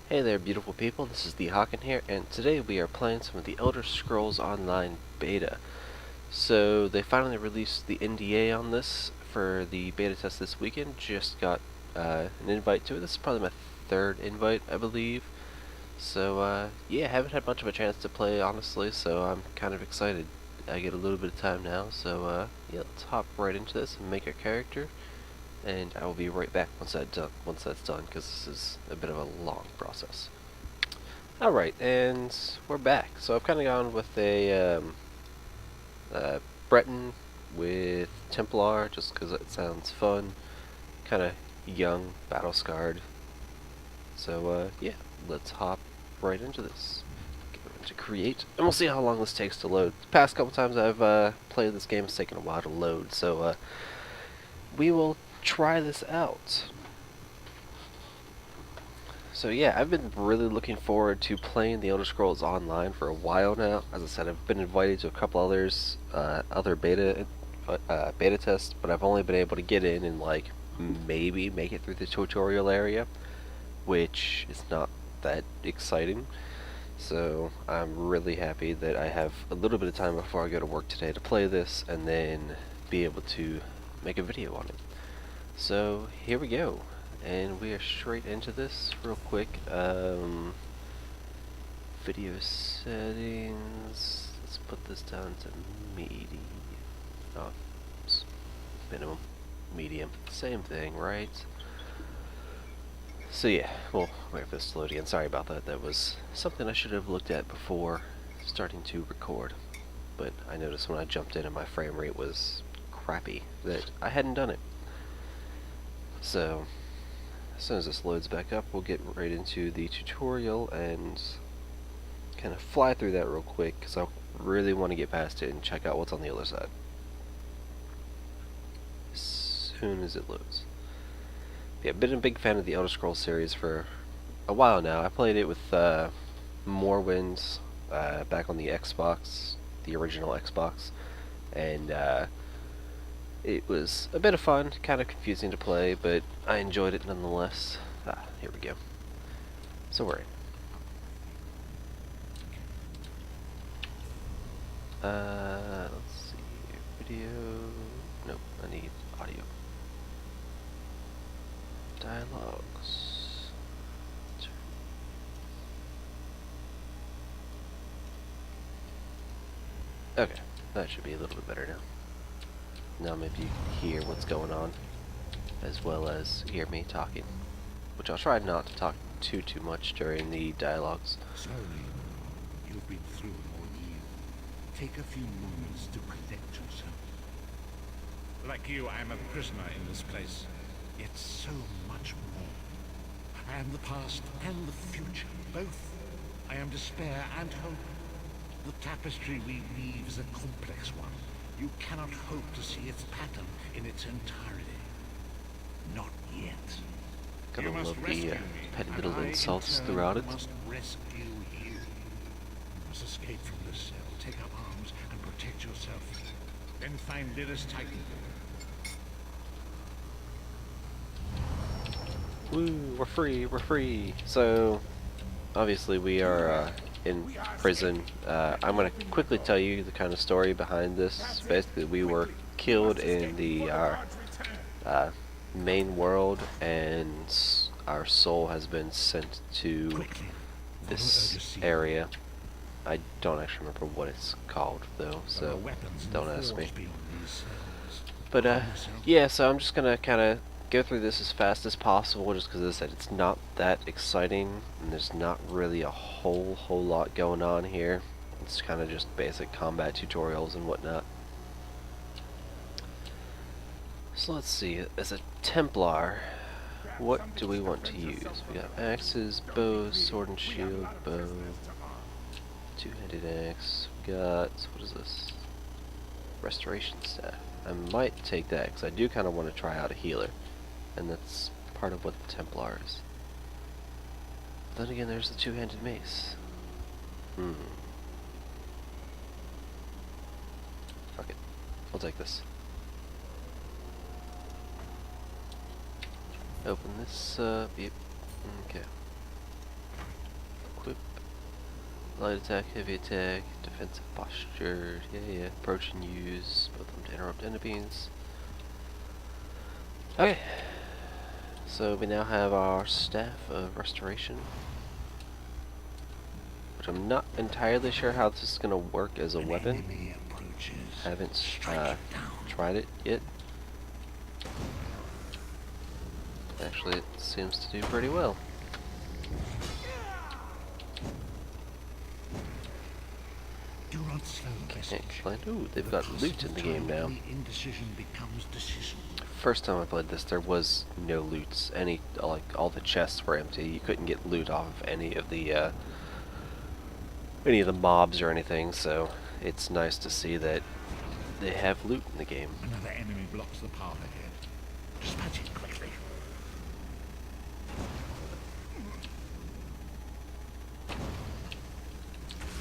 Hey there, beautiful people. This is TheEhakan here, and today we are playing some of the Elder Scrolls Online beta. So they finally released the NDA on this for the beta test this weekend. Just got an invite to it. This is probably my third invite, I believe. So yeah, haven't had much of a chance to play, honestly. So I'm kind of excited. I get a little bit of time now. So yeah, let's hop right into this and make a character. And I will be right back once that's done, because this is a bit of a long process. Alright, and we're back. So I've kind of gone with a Breton with Templar, just because it sounds fun. Kind of young, battle-scarred. So yeah, let's hop right into this. Go into create, and we'll see how long this takes to load. The past couple times I've played this game, it's taken a while to load, so we will try this out. So yeah, I've been really looking forward to playing the Elder Scrolls Online for a while now. As I said, I've been invited to a couple others, other beta tests, but I've only been able to get in and like maybe make it through the tutorial area, which is not that exciting. So I'm really happy that I have a little bit of time before I go to work today to play this, and then be able to make a video on it. So here we go, and we are straight into this real quick. Video settings, let's put this down to medium. Oh, minimum, medium, same thing, right? So yeah, we'll wait for this to load again. Sorry about that. That was something I should have looked at before starting to record. But I noticed when I jumped in and my frame rate was crappy that I hadn't done it. So as soon as this loads back up, we'll get right into the tutorial and kind of fly through that real quick, because I really want to get past it and check out what's on the other side as soon as it loads. Yeah, I've been a big fan of the Elder Scrolls series for a while now. I played it with Morrowind back on the Xbox, the original Xbox, and it was a bit of fun, kind of confusing to play, but I enjoyed it nonetheless. Here we go. So we're in. Let's see. Video. Nope, I need audio. Dialogues. Okay, that should be a little bit better now. Now maybe you can hear what's going on, as well as hear me talking, which I'll try not to talk too much during the dialogues. Slowly, you've been through an ordeal. Take a few moments to collect yourself. Like you, I am a prisoner in this place. Yet so much more. I am the past and the future, both. I am despair and hope. The tapestry we weave is a complex one. You cannot hope to see its pattern in its entirety. Not yet. Gonna love the petty little insults throughout it. Must rescue you. You must escape from this cell, take up arms, and protect yourself. Then find Lilith's Titan. Woo, we're free, we're free. So, obviously we are in prison. I'm going to quickly tell you the kind of story behind this. Basically, we were killed in the main world, and our soul has been sent to this area. I don't actually remember what it's called, though, so don't ask me. But, yeah, so I'm just going to kind of go through this as fast as possible, just because, as I said, it's not that exciting, and there's not really a whole lot going on here. It's kind of just basic combat tutorials and whatnot. So let's see, as a Templar, what do we want to use? We got axes, bows, sword and shield, bow, two-handed axe. We got, what is this? Restoration staff. I might take that, because I do kind of want to try out a healer. And that's part of what the Templar is. Then again, there's the two-handed mace. Fuck it. I'll take this. Open this up. Yep. Okay. Light attack, heavy attack, defensive posture, yeah. Approach and use, both of them to interrupt enemies. Okay, so we now have our Staff of Restoration, which I'm not entirely sure how this is going to work as a weapon. Haven't tried it yet. Actually, it seems to do pretty well. Do not slow the Can't message. complain. Ooh, they've got loot in the game now. Indecision becomes decision. First time I played this, there was no loots. All the chests were empty. You couldn't get loot off of any of the mobs or anything. So it's nice to see that they have loot in the game. Another enemy blocks the path ahead. Dispatch it quickly.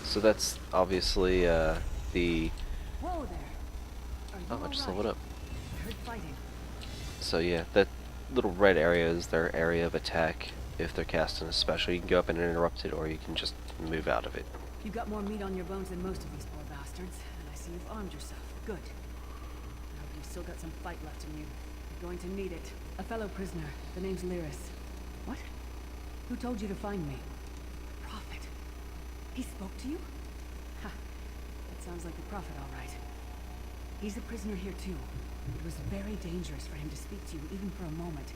So that's obviously the. Whoa there. Are you Oh, I just leveled alright? up. I heard fighting. So yeah, that little red area is their area of attack. If they're casting a special, you can go up and interrupt it, or you can just move out of it. You got more meat on your bones than most of these poor bastards, and I see you've armed yourself. Good. Now you've still got some fight left in you. You're going to need it. A fellow prisoner. The name's Lyris. What? Who told you to find me? The Prophet. He spoke to you? Ha. That sounds like the Prophet, all right. He's a prisoner here too. It was very dangerous for him to speak to you, even for a moment.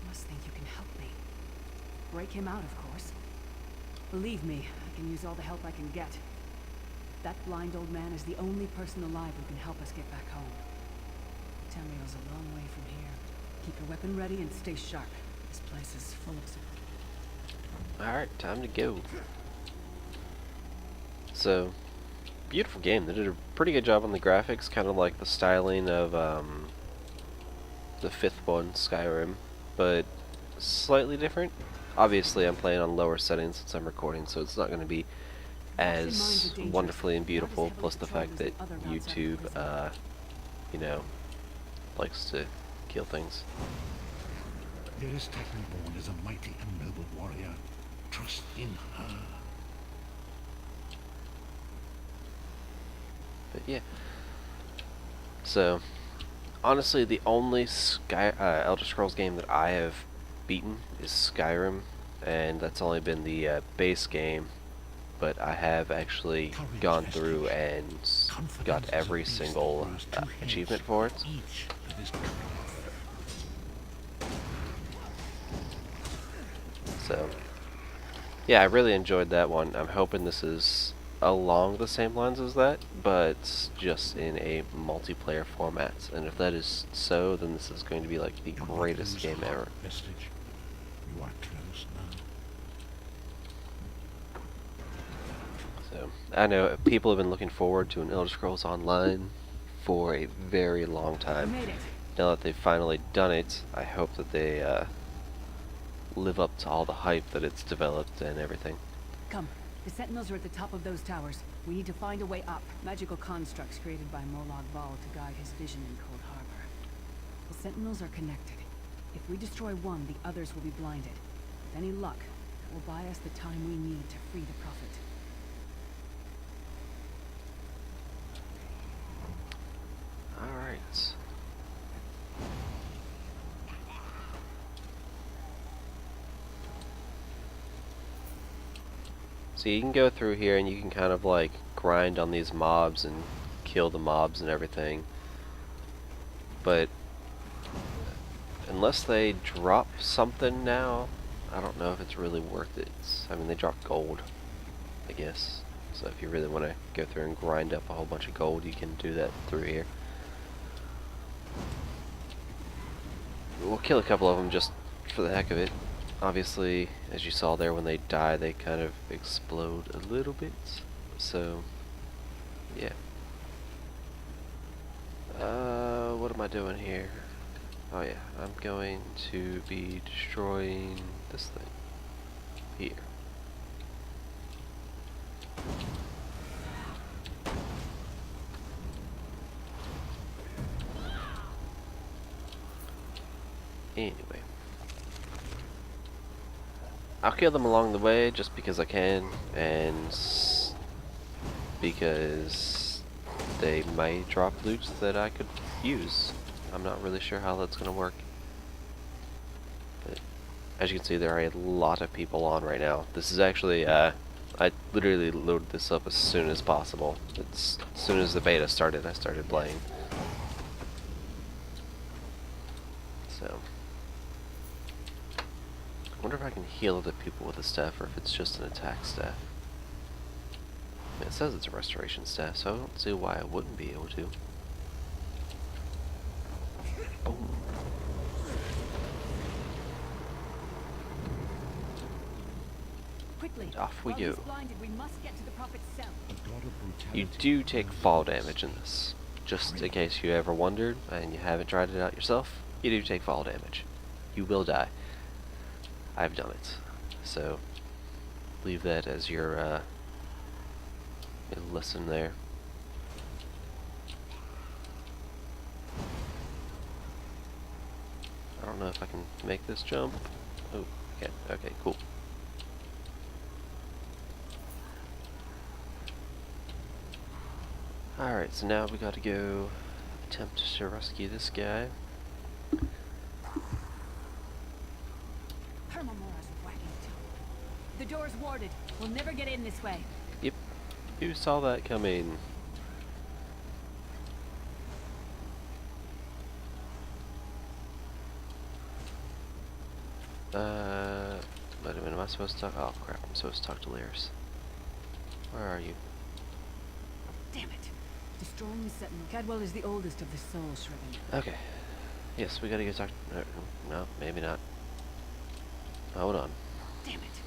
You must think you can help me. Break him out, of course. Believe me, I can use all the help I can get. That blind old man is the only person alive who can help us get back home. Tamriel's a long way from here. Keep your weapon ready and stay sharp. This place is full of... Alright, time to go. So, beautiful game. They did a pretty good job on the graphics, kind of like the styling of the fifth one, Skyrim, but slightly different. Obviously, I'm playing on lower settings since I'm recording, so it's not going to be as wonderfully and beautiful, plus the fact that YouTube, you know, likes to kill things. Lyris Tekenborn is a mighty and noble warrior. Trust in her. But yeah. So, honestly, the only Elder Scrolls game that I have beaten is Skyrim, and that's only been the base game. But I have actually gone through and got every single achievement for it. So, yeah, I really enjoyed that one. I'm hoping this is along the same lines as that, but just in a multiplayer format. And if that is so, then this is going to be like the greatest game ever. You are close now. So, I know people have been looking forward to an Elder Scrolls Online for a very long You time. made it. Now that they've finally done it, I hope that they live up to all the hype that it's developed and everything. Come. The sentinels are at the top of those towers. We need to find a way up. Magical constructs created by Molag Bal to guide his vision in Cold Harbor. The sentinels are connected. If we destroy one, the others will be blinded. With any luck, that will buy us the time we need to free the Prophet. Alright. So you can go through here and you can kind of like grind on these mobs and kill the mobs and everything. But unless they drop something now, I don't know if it's really worth it. I mean, they drop gold, I guess. So if you really want to go through and grind up a whole bunch of gold, you can do that through here. We'll kill a couple of them just for the heck of it. Obviously, as you saw there, when they die, they kind of explode a little bit. So, yeah. What am I doing here? Oh yeah, I'm going to be destroying this thing. Here. Anyway. I'll kill them along the way just because I can, and because they might drop loot that I could use. I'm not really sure how that's gonna work. But as you can see, there are a lot of people on right now. This is actually, I literally loaded this up as soon as possible. As soon as the beta started, I started playing. So, I wonder if I can heal other people with the staff, or if it's just an attack staff. I mean, it says it's a restoration staff, so I don't see why I wouldn't be able to. Boom. Quickly. Off we While go. he's blinded, we must get to the prophet's cell. A god of brutality. You do take fall damage in this. Just in case you ever wondered and you haven't tried it out yourself, you do take fall damage. You will die. I've done it. So, leave that as your lesson there. I don't know if I can make this jump. Oh, okay, okay, cool. Alright, so now we gotta go attempt to rescue this guy. Hermamora's wagging tongue. The door's warded. We'll never get in this way. Yep, you saw that coming. Wait a minute, am I supposed to talk? Oh crap, I'm supposed to talk to Lyris. Where are you? Damn it. Destroying the Sentinel. Cadwell is the oldest of the Soul Shriven. Okay. Yes, we gotta go talk. No, maybe not. Hold on. Damn it.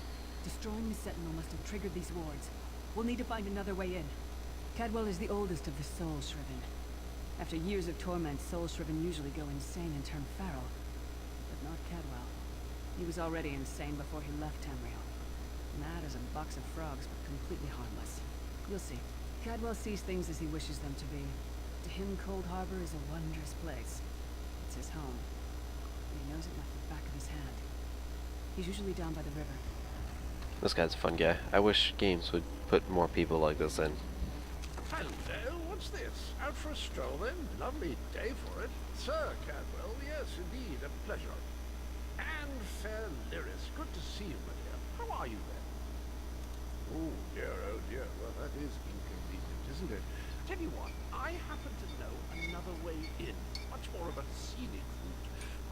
Destroying the Sentinel must have triggered these wards. We'll need to find another way in. Cadwell is the oldest of the Soul Shriven. After years of torment, Soul Shriven usually go insane and turn feral. But not Cadwell. He was already insane before he left Tamriel. Mad as a box of frogs, but completely harmless. You'll see. Cadwell sees things as he wishes them to be. To him, Cold Harbor is a wondrous place. It's his home. And he knows it like the back of his hand. He's usually down by the river. This guy's a fun guy. I wish games would put more people like this in. Hello, what's this? Out for a stroll then? Lovely day for it. Sir Cadwell, yes, indeed, a pleasure. And fair Lyris, good to see you, my dear. How are you then? Oh dear, well that is inconvenient, isn't it? Tell you what, I happen to know another way in. Much more of a scenic route.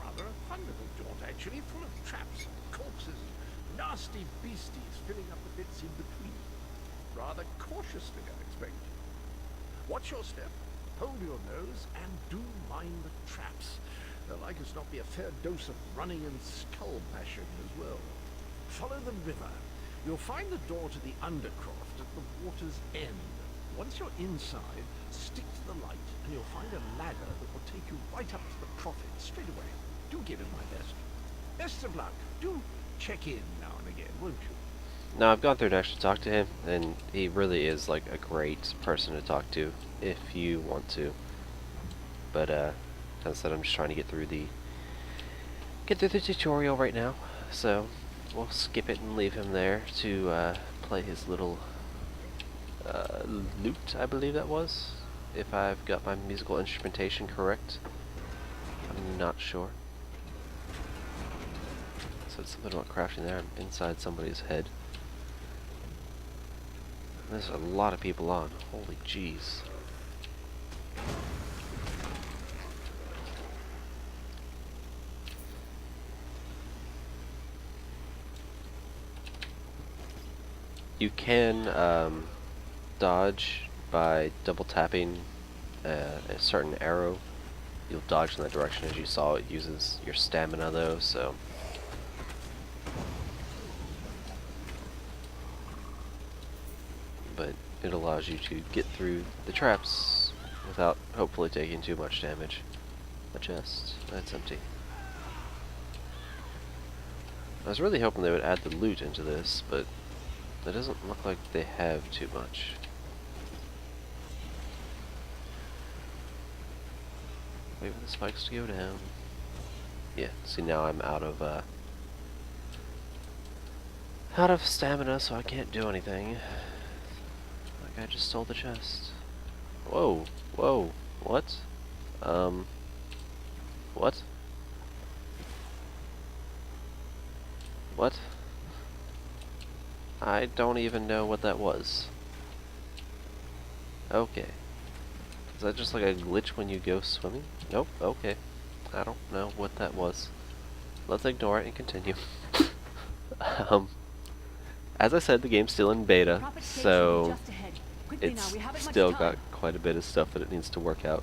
Rather a fun little jaunt, actually, full of traps and corpses and nasty beasties filling up the bits in between. Rather cautiously, I expect. Watch your step, hold your nose, and do mind the traps. There'll like as not be a fair dose of running and skull bashing as well. Follow the river. You'll find the door to the Undercroft at the water's end. Once you're inside, stick to the light, and you'll find a ladder that will take you right up to the Prophet straight away. Do give it my best. Best of luck. Do check in now and again, won't you? No, I've gone through and actually talked to him, and he really is like a great person to talk to if you want to. But as I said, I'm just trying to get through the tutorial right now, so we'll skip it and leave him there to play his little lute, I believe that was, if I've got my musical instrumentation correct. I'm not sure. So it's something about crafting there. I'm inside somebody's head. There's a lot of people on. Holy jeez. You can dodge by double tapping a certain arrow. You'll dodge in that direction. As you saw, it uses your stamina though, so but it allows you to get through the traps without hopefully taking too much damage. A chest, that's empty. I was really hoping they would add the loot into this, but it doesn't look like they have too much. Wait for the spikes to go down. Yeah, see now I'm out of Out of stamina, so I can't do anything. Like I just stole the chest. Whoa, whoa, what? What? What? I don't even know what that was. Okay. Is that just like a glitch when you go swimming? Nope, okay. I don't know what that was. Let's ignore it and continue. um, as I said, the game's still in beta, so it's still got quite a bit of stuff that it needs to work out.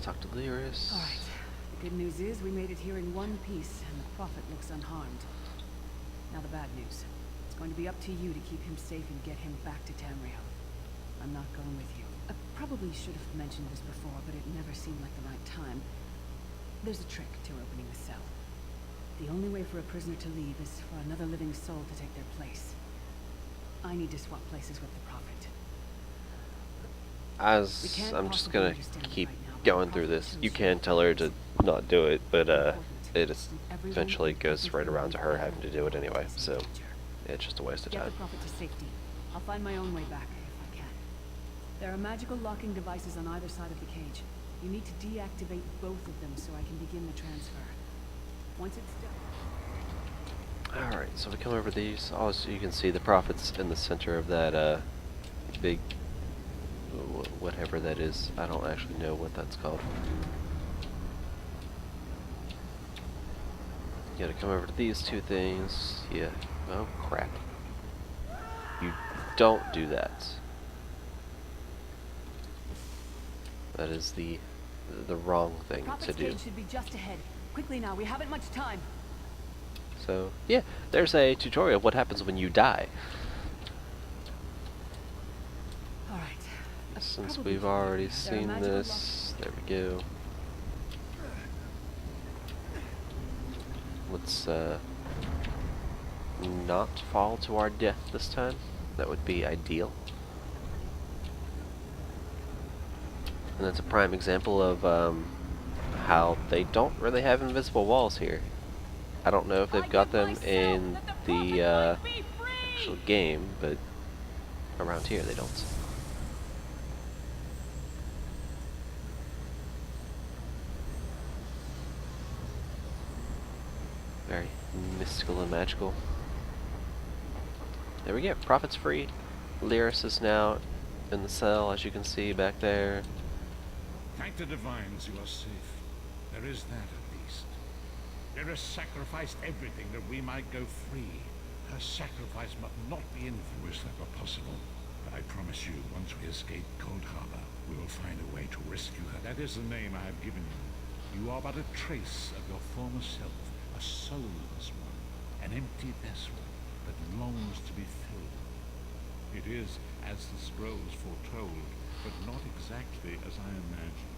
Talk to Lyris. Alright. The good news is we made it here in one piece, and the Prophet looks unharmed. Now the bad news. It's going to be up to you to keep him safe and get him back to Tamriel. I'm not going with you. I probably should have mentioned this before, but it never seemed like the right time. There's a trick to opening the cell. The only way for a prisoner to leave is for another living soul to take their place. I need to swap places with the Prophet. As I'm just gonna keep going through this, you can tell her to not do it, but it eventually goes right around to her having to do it anyway, so it's just a waste of Get time. the Prophet to safety. I'll find my own way back if I can. There are magical locking devices on either side of the cage. You need to deactivate both of them so I can begin the transfer. Once it's done. Alright, so we come over these. Also, you can see the Prophet's in the center of that big whatever that is. I don't actually know what that's called. You gotta come over to these two things. Yeah. Oh crap. You don't do that. That is the wrong thing to do. Prophet's should be just ahead. Quickly now, we haven't much time. So, yeah, there's a tutorial of what happens when you die. Alright. Since we've already seen this, there we go. Let's not fall to our death this time. That would be ideal. And that's a prime example of how they don't really have invisible walls here. I don't know if they've got them in the actual game, but around here they don't. Very mystical and magical. There we go. Prophet's free. Lyris is now in the cell, as you can see back there. Thank the divines you are safe. There is that at least. Lyris sacrificed everything that we might go free. Her sacrifice must not be in. I wish that were possible. But I promise you, once we escape Cold Harbor, we will find a way to rescue her. That is the name I have given you. You are but a trace of your former self, a soulless one, an empty vessel that longs to be filled. It is as the scrolls foretold, but not exactly as I imagined.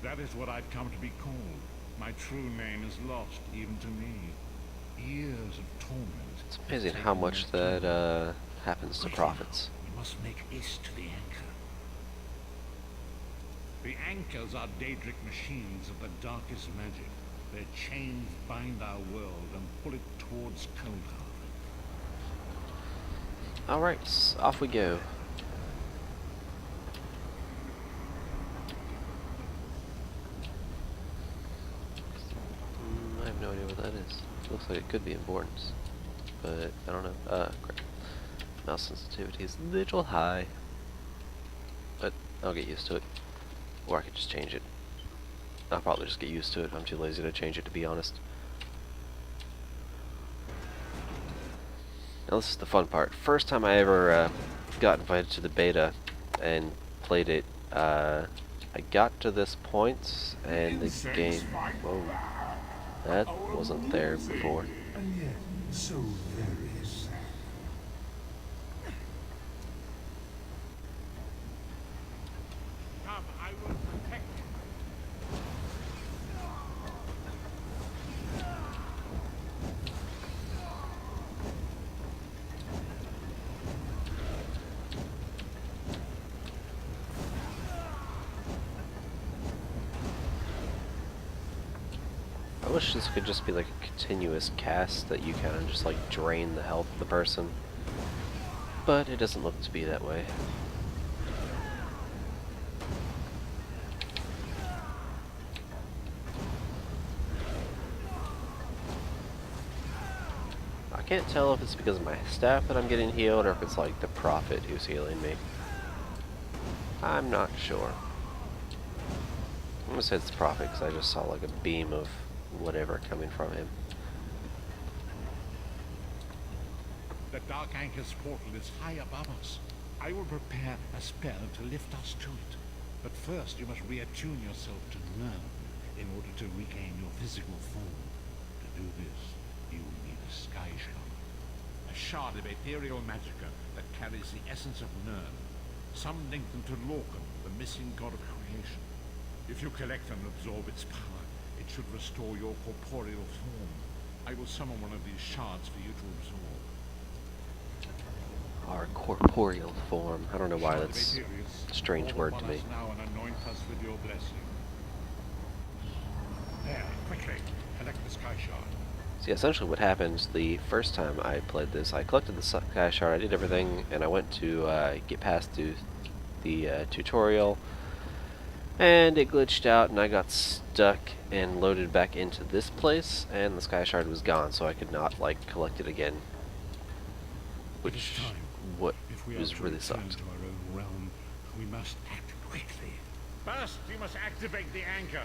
That is what I've come to be called. My true name is lost, even to me. Years of torment. It's amazing how much that happens to prophets. We must make haste to the anchor. The anchors are Daedric machines of the darkest magic. Their chains bind our world and pull it towards Cold Harbor. Alright, off we go. I have no idea what that is. Looks like it could be important, but I don't know. Crap. Mouse sensitivity is a little high, but I'll get used to it. Or I could just change it. I'll probably just get used to it. I'm too lazy to change it, to be honest. Now this is the fun part. First time I ever got invited to the beta and played it, I got to this point and the game... Whoa. That wasn't there before. And yet, so very sad. Come, I will protect you. I wish this could just be like a continuous cast that you kind of just like drain the health of the person. But it doesn't look to be that way. I can't tell if it's because of my staff that I'm getting healed or if it's like the prophet who's healing me. I'm not sure. I'm gonna say it's the prophet because I just saw like a beam of whatever coming from him. The Dark Anchor's portal is high above us. I will prepare a spell to lift us to it. But first you must reattune yourself to Nern in order to regain your physical form. To do this, you will need a sky shard. A shard of ethereal magicka that carries the essence of Nern. Some link them to Lorcan, the missing god of creation. If you collect and absorb its power, it should restore your corporeal form. I will summon one of these shards for you to absorb. Our corporeal form. I don't know why that's a strange word to me. Now and anoint us with your blessing. There, quickly, collect the sky shard. See, essentially what happens the first time I played this, I collected the sky shard, I did everything, and I went to get past to the tutorial, and it glitched out, and I got stuck and loaded back into this place, and the sky shard was gone, so I could not, like, collect it again. Which what was really sucked. To our own realm, we must act quickly. First, you must activate the anchor.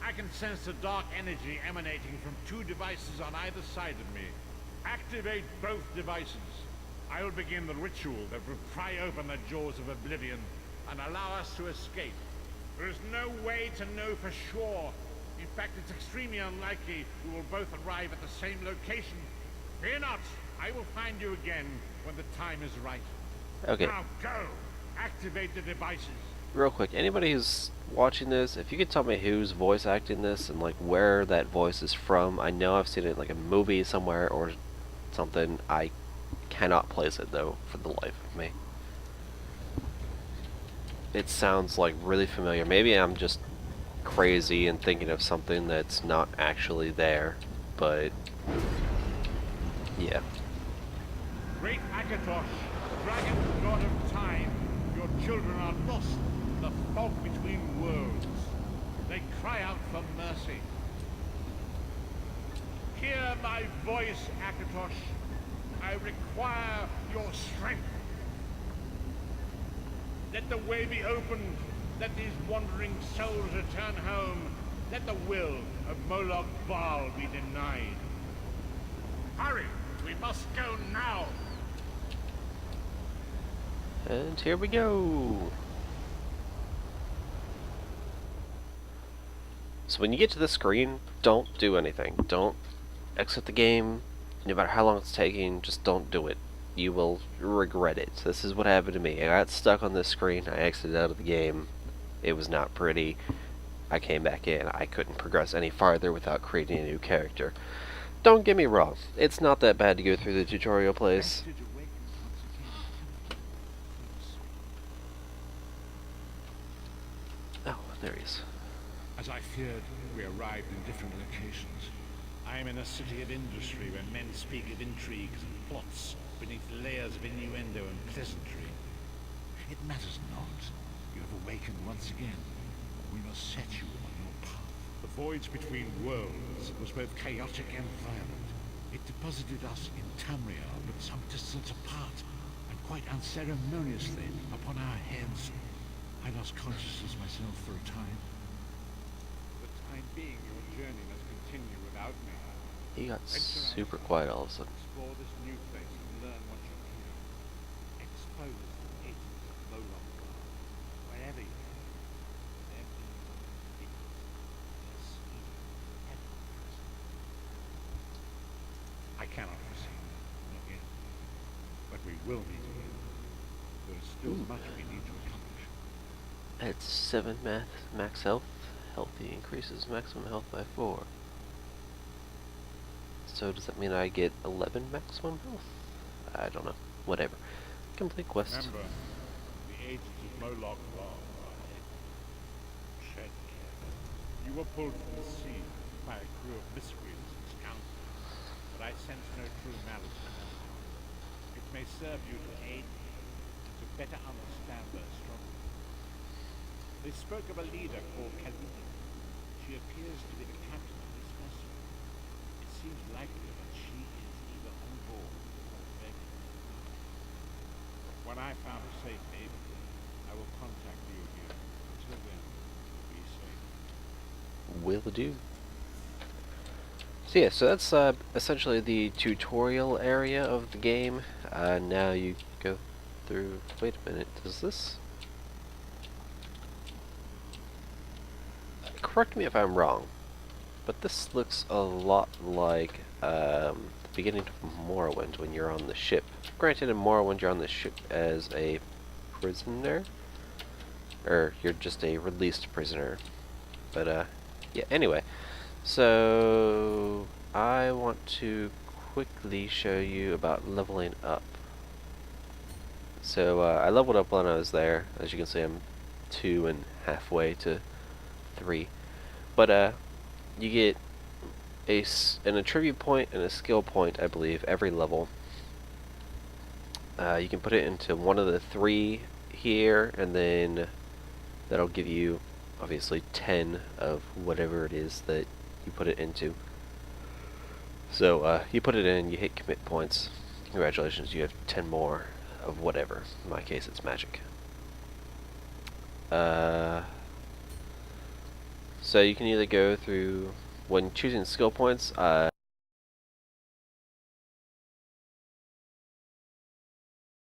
I can sense the dark energy emanating from two devices on either side of me. Activate both devices. I will begin the ritual that will pry open the jaws of oblivion and allow us to escape. There is no way to know for sure. In fact, it's extremely unlikely we will both arrive at the same location. Fear not, I will find you again when the time is right. Okay. Now go! Activate the devices. Real quick, anybody who's watching this, if you could tell me who's voice acting this and like where that voice is from. I know I've seen it in like a movie somewhere or something. I cannot place it though for the life of me. It sounds like really familiar. Maybe I'm just crazy and thinking of something that's not actually there, but yeah. Great Akatosh, dragon god of time, your children are lost in the fog between worlds. They cry out for mercy. Hear my voice, Akatosh. I require your strength. Let the way be opened. Let these wandering souls return home. Let the will of Moloch Baal be denied. Hurry! We must go now! And here we go! So when you get to the screen, don't do anything. Don't exit the game. No matter how long it's taking, just don't do it. You will regret it. This is what happened to me. I got stuck on this screen. I exited out of the game. It was not pretty. I came back in. I couldn't progress any farther without creating a new character. Don't get me wrong. It's not that bad to go through the tutorial place. Oh, there he is. As I feared, we arrived in different locations. I am in a city of industry where men speak of intrigues and plots beneath layers of innuendo and pleasantry. It matters not. You have awakened once again. We must set you on your path. The voyage between worlds was both chaotic and violent. It deposited us in Tamriel, but some distance apart, and quite unceremoniously upon our heads. I lost consciousness myself for a time. For the time being, your journey must continue without me. He got super quiet all of a sudden. Explore this new place and learn what you can. Expose the agents of Moloch, wherever you go. Their deeds are ridiculous. Their schemes ever present. I cannot proceed, not yet. But we will meet again. There is still much we need to accomplish. At 7 max health. Healthy increases maximum health by 4. So does that mean I get 11 maximum health? I don't know. Whatever. Complete quest. Remember, the agents of Moloch are ahead. Tread carefully. You were pulled from the sea. by a crew of miscreants and scoundrels, but I sense no true malice in them. It may serve you to aid me, and to better understand their struggle. They spoke of a leader called Kalina. She appears to be the captain of this vessel. It seems likely that she is either on board or begging. When I found a safe haven, I will contact you again. Until then, be safe. Will do. So yeah, so that's essentially the tutorial area of the game. Now you go through... Wait a minute, does this... Correct me if I'm wrong, but this looks a lot like the beginning of Morrowind when you're on the ship. Granted, in Morrowind you're on the ship as a prisoner, or you're just a released prisoner. But yeah, anyway, so I want to quickly show you about leveling up. So I leveled up when I was there. As you can see, I'm 2 and halfway to 3. But you get an attribute point and a skill point, I believe, every level. You can put it into one of the 3 here, and then that'll give you, obviously, 10 of whatever it is that you put it into. So you put it in, you hit commit points. Congratulations, you have 10 more of whatever. In my case, it's magic. So you can either go through, when choosing skill points,